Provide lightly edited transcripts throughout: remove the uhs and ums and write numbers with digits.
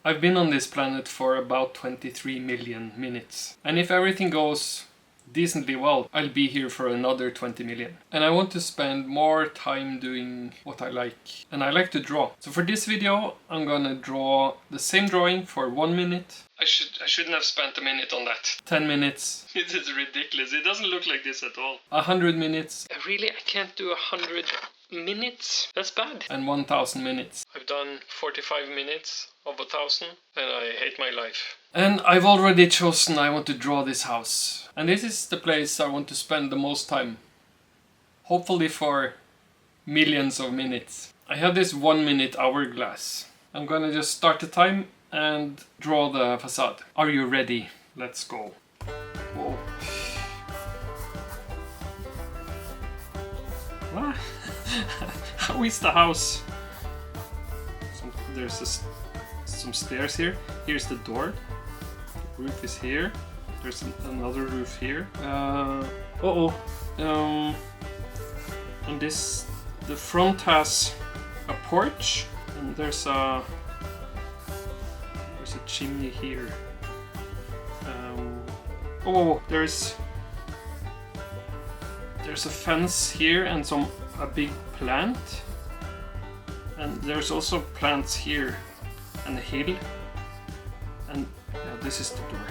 I've been on this planet for about 23 million minutes. And if everything goes decently well, I'll be here for another 20 million. And I want to spend more time doing what I like. And I like to draw. So for this video, I'm gonna draw the same drawing for 1 minute. I shouldn't have spent a minute on that. 10 minutes. It is ridiculous. It doesn't look like this at all. 100 minutes. Really, I can't do 100 minutes? That's bad. And 1000 minutes. I've done 45 minutes of 1000 and I hate my life. And I've already chosen I want to draw this house. And this is the place I want to spend the most time. Hopefully for millions of minutes. I have this 1 minute hourglass. I'm gonna just start the time and draw the facade. Are you ready? Let's go. Whoa. What? How is the house? There's some stairs here. Here's the door. The roof is here. There's another roof here. And the front has a porch, and there's a chimney here. There's a fence here and a big plant, and there's also plants here and a hill, and yeah, this is the door.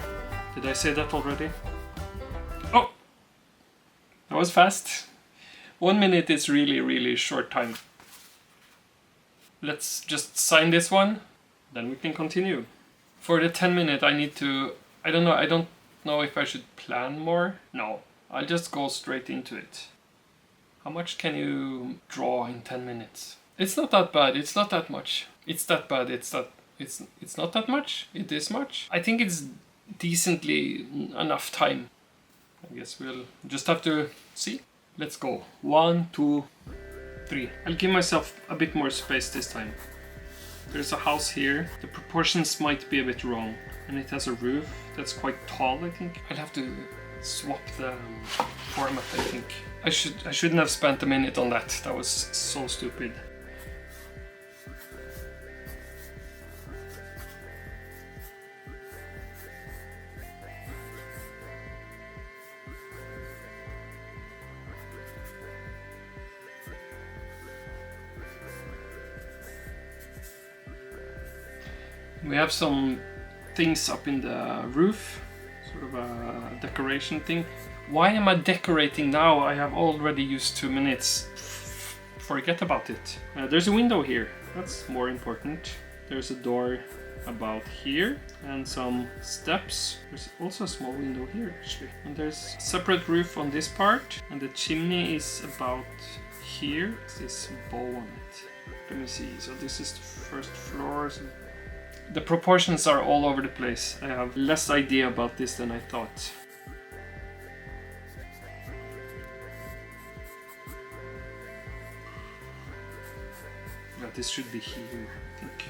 Did I say that already? Oh, that was fast. 1 minute is really short time. Let's just sign this one, then we can continue. For the 10 minute I need to, I don't know if I should plan more. No, I'll just go straight into it. How much can you draw in 10 minutes? It's not that bad, it's not that much. It's that bad, it's not that much, it is much. I think it's decently enough time. I guess we'll just have to see. Let's go. 1, 2, 3. I'll give myself a bit more space this time. There's a house here. The proportions might be a bit wrong. And it has a roof that's quite tall, I think. I'll have to swap the format, I think. I shouldn't have spent a minute on that. That was so stupid. We have some things up in the roof, sort of a decoration thing. Why am I decorating now? I have already used 2 minutes. Forget about it. There's a window here, that's more important. There's a door about here and some steps. There's also a small window here actually. And there's a separate roof on this part, and the chimney is about here. There's this bow on it. Let me see, so this is the first floor. So the proportions are all over the place. I have less idea about this than I thought. Yeah, this should be here, I think.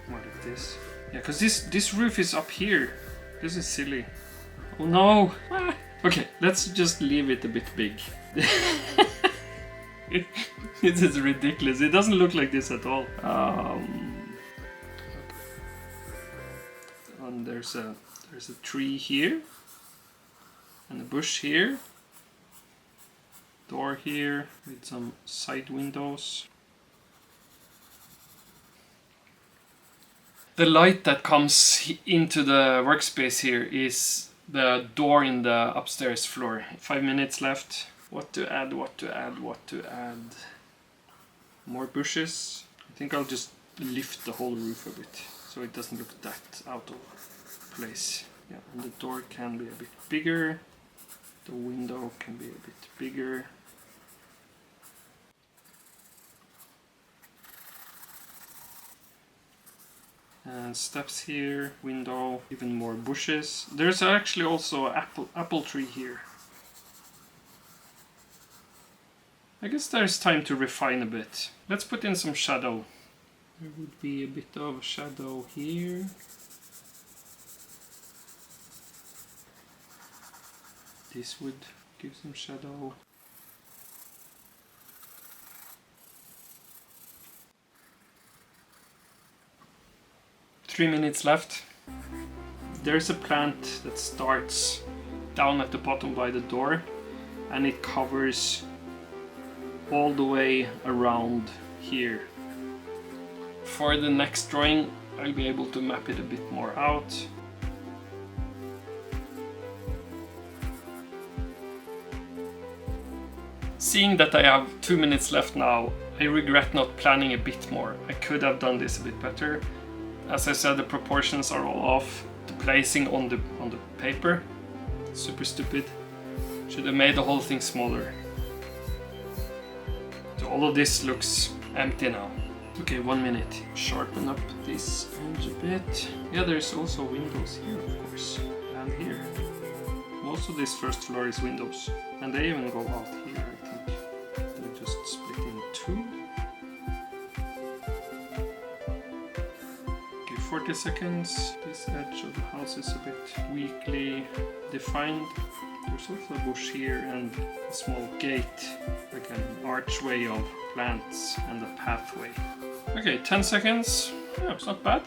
What is this? Yeah, because this roof is up here. This is silly. Oh no! Ah. Okay, let's just leave it a bit big. This is ridiculous. It doesn't look like this at all. And there's a tree here, and a bush here, door here with some side windows. The light that comes into the workspace here is the door in the upstairs floor. 5 minutes left. What to add, what to add, what to add. More bushes. I think I'll just lift the whole roof a bit so it doesn't look that out of place. Yeah, and the door can be a bit bigger. The window can be a bit bigger. And steps here, window, even more bushes. There's actually also an apple tree here. I guess there's time to refine a bit. Let's put in some shadow. There would be a bit of shadow here. This would give some shadow. 3 minutes left. There's a plant that starts down at the bottom by the door, and it covers all the way around here. For the next drawing, I'll be able to map it a bit more out. Seeing that I have 2 minutes left now, I regret not planning a bit more. I could have done this a bit better. As I said, the proportions are all off. The placing on the paper, super stupid. Should have made the whole thing smaller. So all of this looks empty now. Okay, 1 minute. Sharpen up this edge a bit. Yeah, there's also windows here, of course, and here. Most of this first floor is windows, and they even go out here, I think. They're just split in two. Okay, 40 seconds. This edge of the house is a bit weakly defined. There's also a bush here and a small gate, like an archway of plants and a pathway. Okay, 10 seconds. Yeah, it's not bad.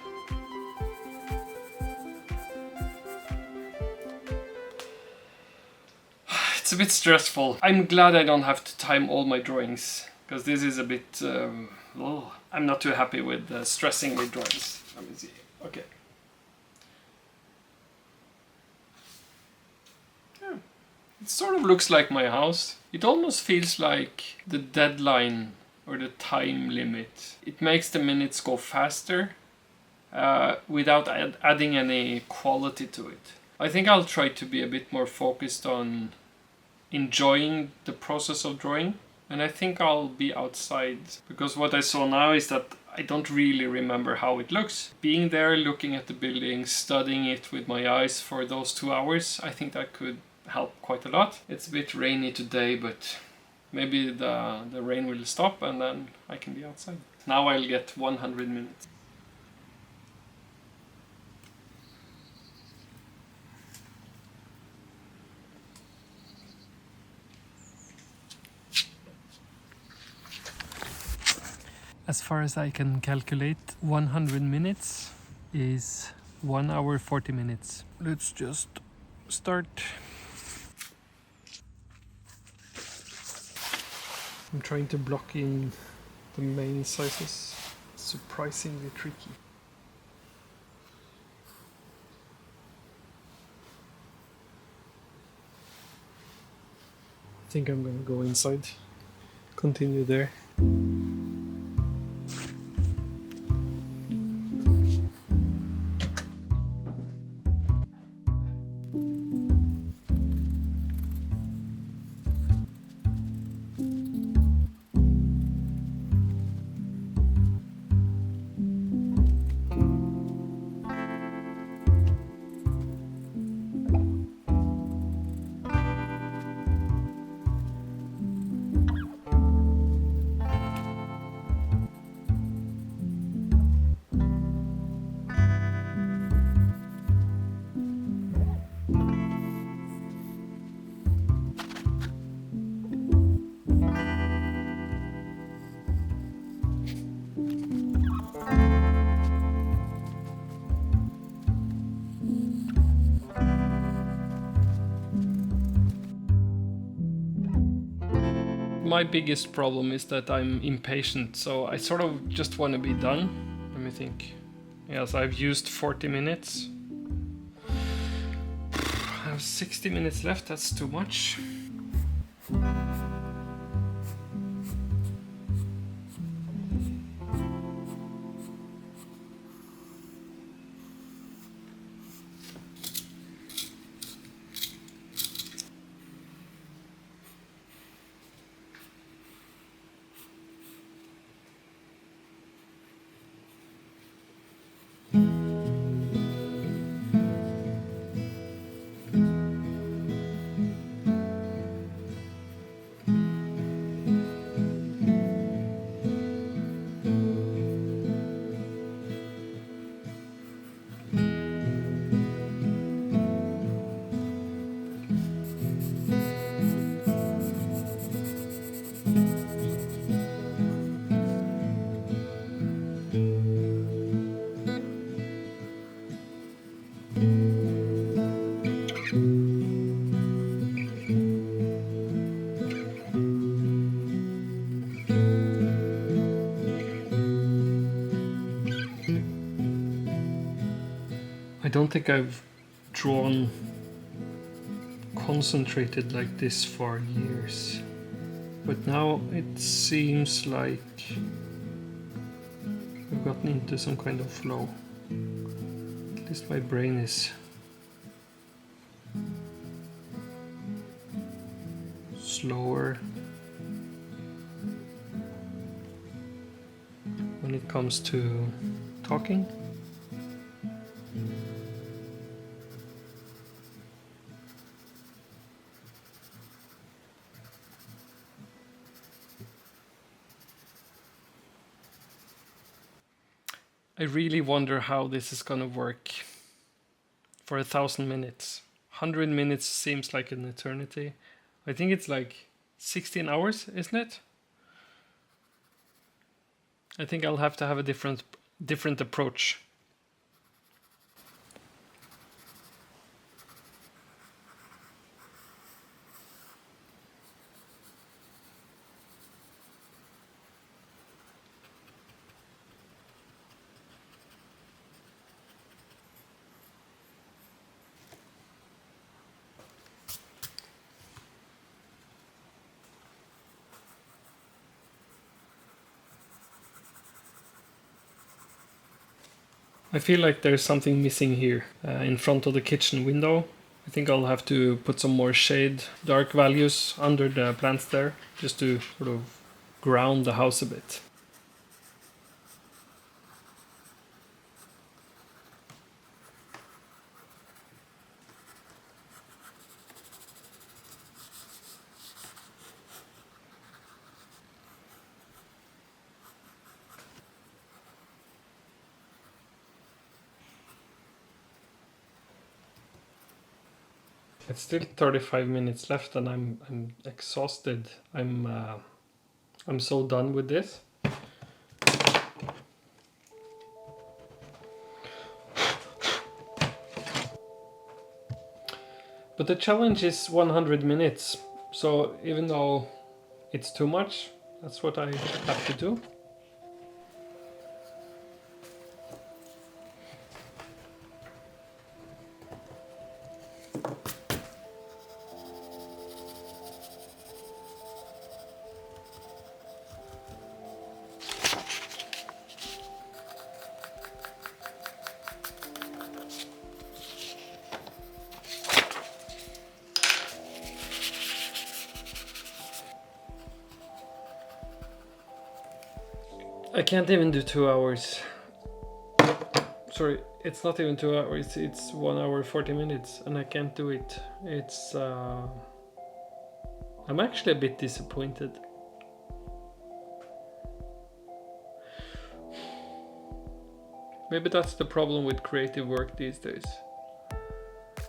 It's a bit stressful. I'm glad I don't have to time all my drawings, because this is a bit... I'm not too happy with stressing with drawings. Let me see. Okay. Yeah. It sort of looks like my house. It almost feels like the deadline or the time limit. It makes the minutes go faster without adding any quality to it. I think I'll try to be a bit more focused on enjoying the process of drawing, and I think I'll be outside, because what I saw now is that I don't really remember how it looks. Being there, looking at the building, studying it with my eyes for those 2 hours, I think that could help quite a lot. It's a bit rainy today, but maybe the rain will stop and then I can be outside. Now I'll get 100 minutes. As far as I can calculate, 100 minutes is 1 hour 40 minutes. Let's just start. I'm trying to block in the main sizes. Surprisingly tricky. I think I'm gonna go inside. Continue there. My biggest problem is that I'm impatient, so I sort of just want to be done. Let me think. Yes, I've used 40 minutes. I have 60 minutes left, that's too much. I don't think I've drawn concentrated like this for years. But now it seems like I've gotten into some kind of flow. At least my brain is slower when it comes to talking. I really wonder how this is gonna work for 1,000 minutes. 100 minutes seems like an eternity. I think it's like 16 hours, isn't it? I think I'll have to have a different approach. I feel like there's something missing here in front of the kitchen window. I think I'll have to put some more shade, dark values under the plants there, just to sort of ground the house a bit. It's still 35 minutes left, and I'm exhausted. I'm so done with this. But the challenge is 100 minutes. So even though it's too much, that's what I have to do. I can't even do 2 hours. Sorry, it's not even 2 hours, it's 1 hour 40 minutes, and I can't do it. It's I'm actually a bit disappointed. Maybe that's the problem with creative work these days.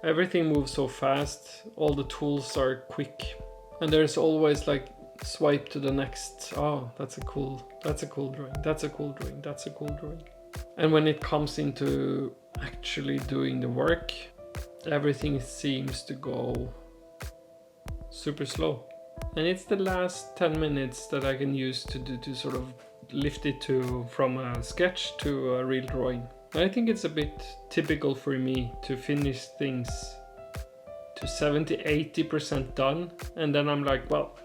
Everything moves so fast, all the tools are quick, and there's always like swipe to the next. Oh, that's a cool drawing, that's a cool drawing, that's a cool drawing. And when it comes into actually doing the work, everything seems to go super slow. And it's the last 10 minutes that I can use to sort of lift it from a sketch to a real drawing. I think it's a bit typical for me to finish things to 70-80% done, and then I'm like, well,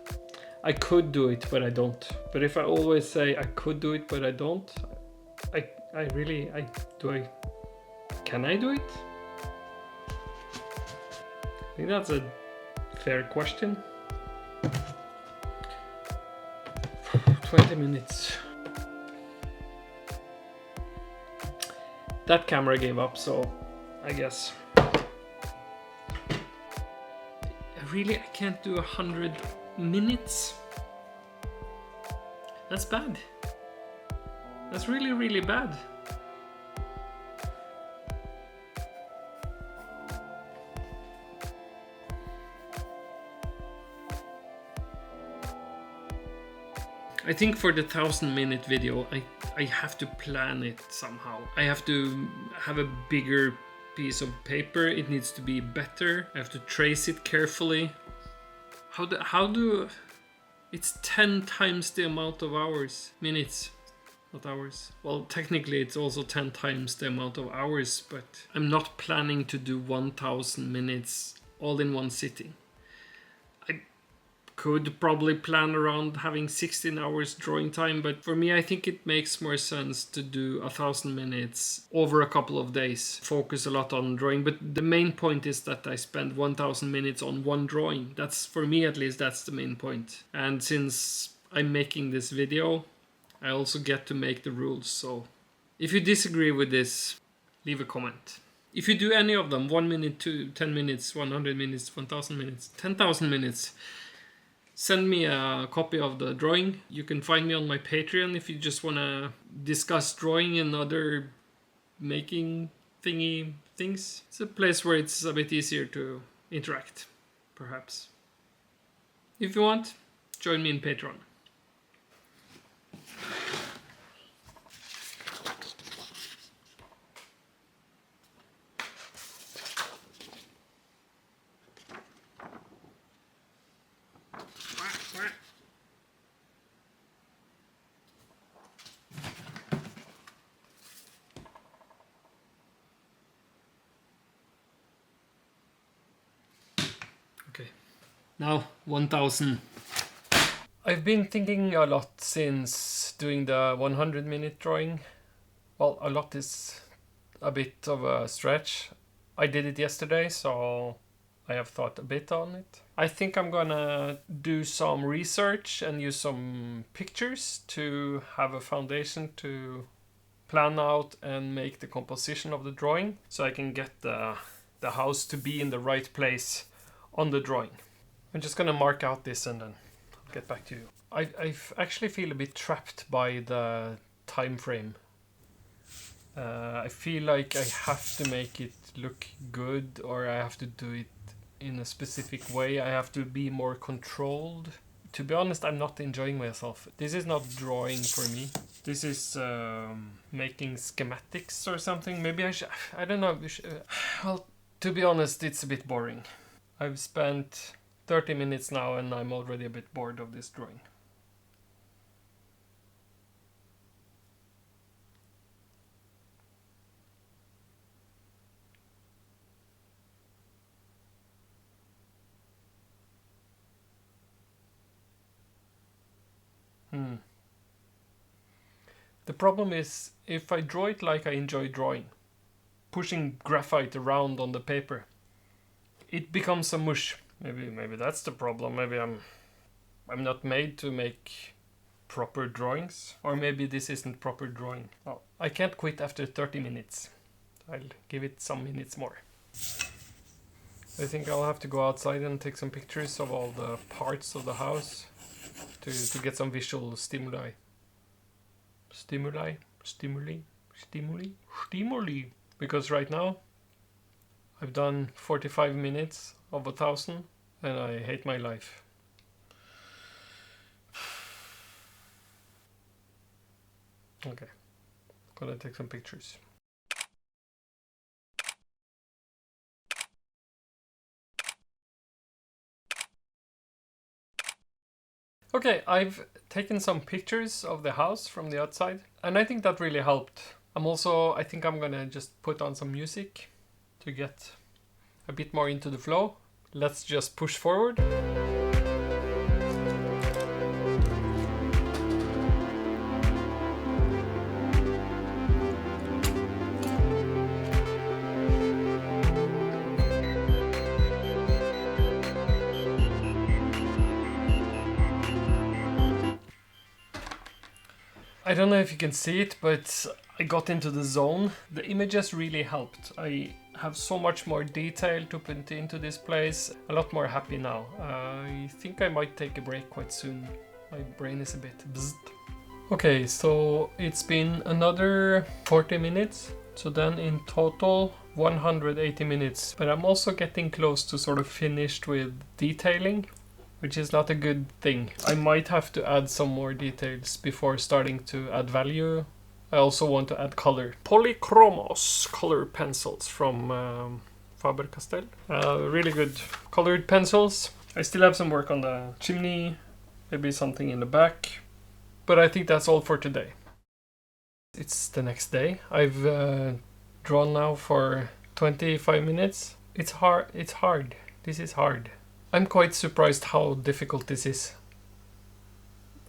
I could do it, but I don't. But if I always say I could do it, but I don't, can I do it? I think that's a fair question. 20 minutes. That camera gave up, so I guess. I can't do 100 minutes. That's bad. That's really, really bad. I think for the 1,000-minute video, I have to plan it somehow. I have to have a bigger piece of paper. It needs to be better. I have to trace it carefully. How do it's 10 times the amount of minutes. not hours. Well, technically it's also 10 times the amount of hours, but I'm not planning to do 1000 minutes all in one sitting. I could probably plan around having 16 hours drawing time, but for me I think it makes more sense to do 1000 minutes over a couple of days, focus a lot on drawing. But the main point is that I spend 1000 minutes on one drawing. That's, for me at least, that's the main point. And since I'm making this video, I also get to make the rules. So if you disagree with this, leave a comment. If you do any of them, 1 minute, 10 minutes, 100 minutes, 1000 minutes, 10,000 minutes, send me a copy of the drawing. You can find me on my Patreon if you just want to discuss drawing and other making thingy things. It's a place where it's a bit easier to interact, perhaps. If you want, join me in Patreon. Okay, now 1000. I've been thinking a lot since doing the 100-minute drawing. Well, a lot is a bit of a stretch. I did it yesterday, so I have thought a bit on it. I think I'm gonna do some research and use some pictures to have a foundation to plan out and make the composition of the drawing, so I can get the house to be in the right place on the drawing. I'm just gonna mark out this and then I'll get back to you. I actually feel a bit trapped by the time frame. I feel like I have to make it look good, or I have to do it in a specific way. I have to be more controlled. To be honest, I'm not enjoying myself. This is not drawing for me. This is making schematics or something. Maybe I don't know. Well, to be honest, it's a bit boring. I've spent 30 minutes now and I'm already a bit bored of this drawing. The problem is, if I draw it like I enjoy drawing, pushing graphite around on the paper, it becomes a mush. Maybe that's the problem. Maybe I'm not made to make proper drawings, or maybe this isn't proper drawing. Oh, I can't quit after 30 minutes. I'll give it some minutes more. I think I'll have to go outside and take some pictures of all the parts of the house to get some visual stimuli. Stimuli. Because right now I've done 45 minutes of 1000 and I hate my life. Okay, gonna take some pictures. Okay, I've taken some pictures of the house from the outside, and I think that really helped. I think I'm gonna just put on some music to get a bit more into the flow. Let's just push forward. I don't know if you can see it, but I got into the zone. The images really helped. I have so much more detail to put into this place. A lot more happy now. I think I might take a break quite soon. My brain is a bit bzzzt. Okay, so it's been another 40 minutes. So then in total 180 minutes. But I'm also getting close to sort of finished with detailing, which is not a good thing. I might have to add some more details before starting to add value. I also want to add color. Polychromos color pencils from Faber-Castell. Really good colored pencils. I still have some work on the chimney, maybe something in the back. But I think that's all for today. It's the next day. I've drawn now for 25 minutes. It's hard. This is hard. I'm quite surprised how difficult this is.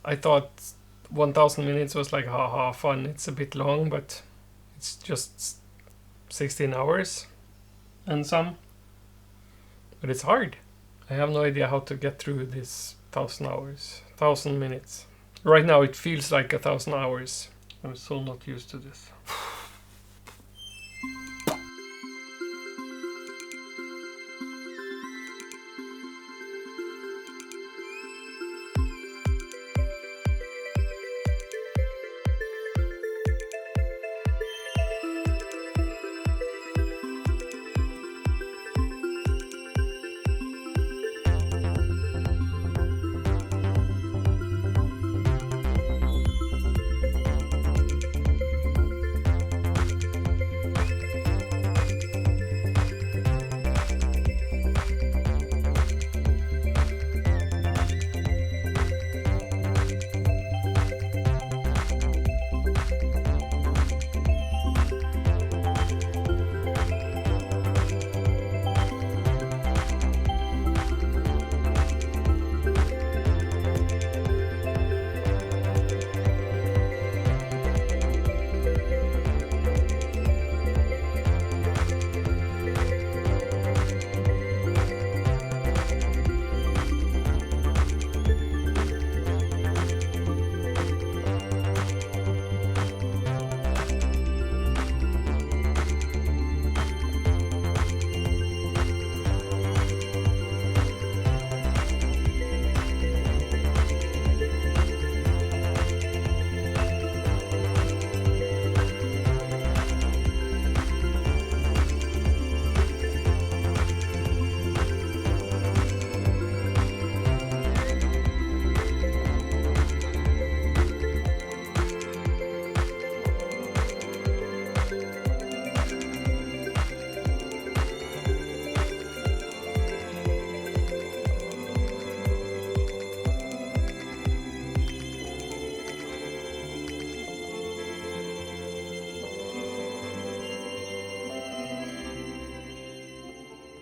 I thought 1000 minutes was like haha fun. It's a bit long, but it's just 16 hours and some. But it's hard. I have no idea how to get through this 1000 minutes. Right now it feels like 1000 hours. I'm so not used to this.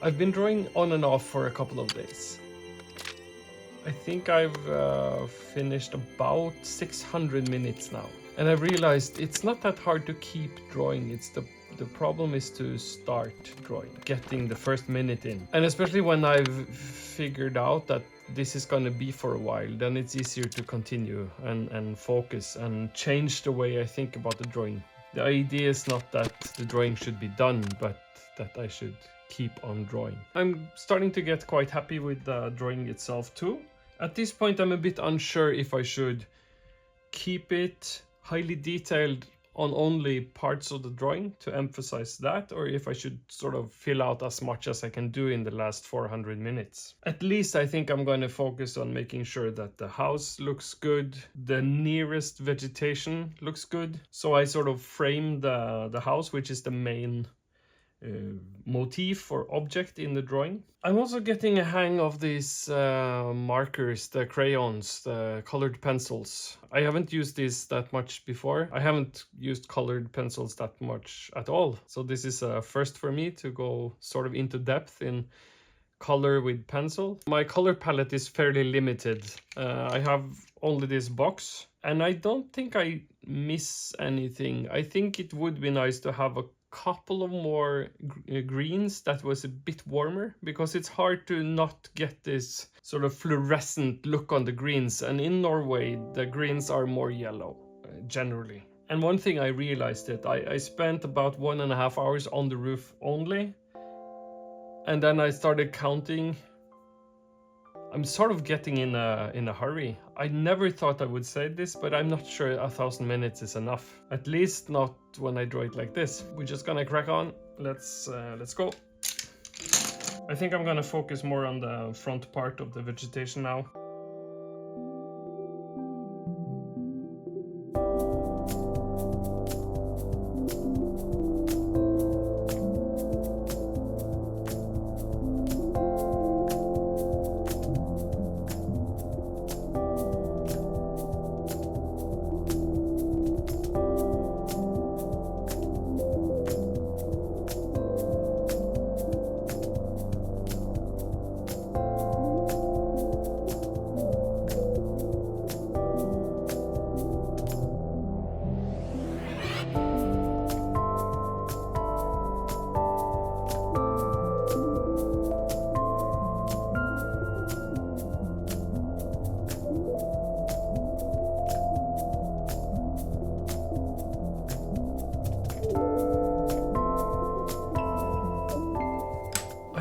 I've been drawing on and off for a couple of days. I think I've finished about 600 minutes now. And I realized it's not that hard to keep drawing. It's the problem is to start drawing, getting the first minute in. And especially when I've figured out that this is going to be for a while, then it's easier to continue and focus and change the way I think about the drawing. The idea is not that the drawing should be done, but that I should keep on drawing. I'm starting to get quite happy with the drawing itself too. At this point, I'm a bit unsure if I should keep it highly detailed on only parts of the drawing to emphasize that, or if I should sort of fill out as much as I can do in the last 400 minutes. At least I think I'm going to focus on making sure that the house looks good, the nearest vegetation looks good. So I sort of frame the house, which is the main motif or object in the drawing. I'm also getting a hang of these markers, the crayons, the colored pencils. I haven't used these that much before. I haven't used colored pencils that much at all. So this is a first for me to go sort of into depth in color with pencil. My color palette is fairly limited. I have only this box and I don't think I miss anything. I think it would be nice to have a couple of more greens that was a bit warmer, because it's hard to not get this sort of fluorescent look on the greens, and in Norway the greens are more yellow generally. And one thing I realized that I spent about 1.5 hours on the roof only, and then I started counting. I'm sort of getting in a hurry. I never thought I would say this, but I'm not sure 1000 minutes is enough. At least not when I draw it like this. We're just gonna crack on. Let's go. I think I'm gonna focus more on the front part of the vegetation now.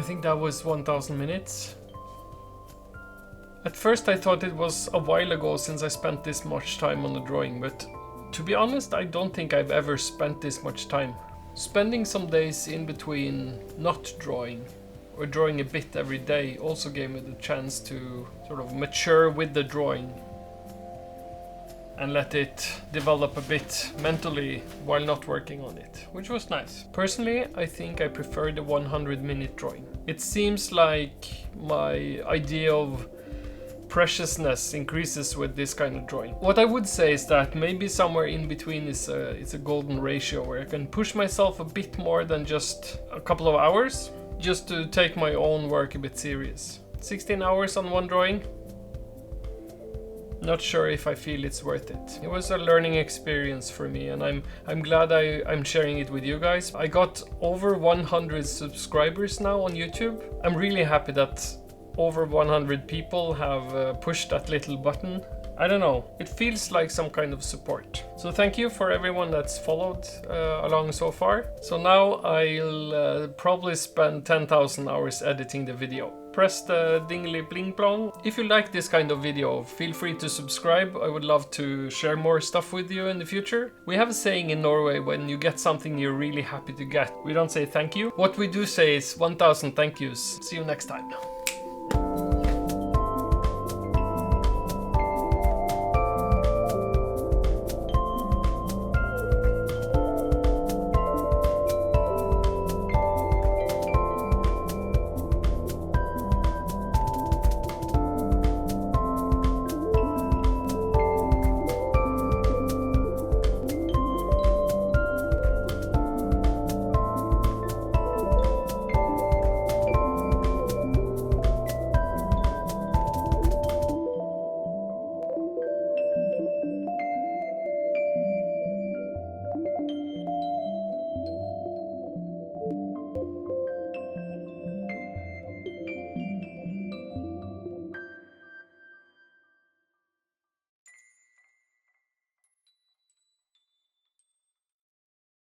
I think that was 1000 minutes. At first I thought it was a while ago since I spent this much time on the drawing, but to be honest, I don't think I've ever spent this much time. Spending some days in between not drawing, or drawing a bit every day, also gave me the chance to sort of mature with the drawing and let it develop a bit mentally while not working on it, which was nice. Personally, I think I prefer the 100-minute drawing. It seems like my idea of preciousness increases with this kind of drawing. What I would say is that maybe somewhere in between is a golden ratio where I can push myself a bit more than just a couple of hours, just to take my own work a bit serious. 16 hours on one drawing? Not sure if I feel it's worth it. It was a learning experience for me, and I'm glad I'm sharing it with you guys. I got over 100 subscribers now on YouTube. I'm really happy that over 100 people have pushed that little button. I don't know, it feels like some kind of support. So thank you for everyone that's followed along so far. So now I'll probably spend 10,000 hours editing the video. Press the dingly bling plong. If you like this kind of video, feel free to subscribe. I would love to share more stuff with you in the future. We have a saying in Norway, when you get something you're really happy to get, we don't say thank you. What we do say is 1000 thank yous. See you next time.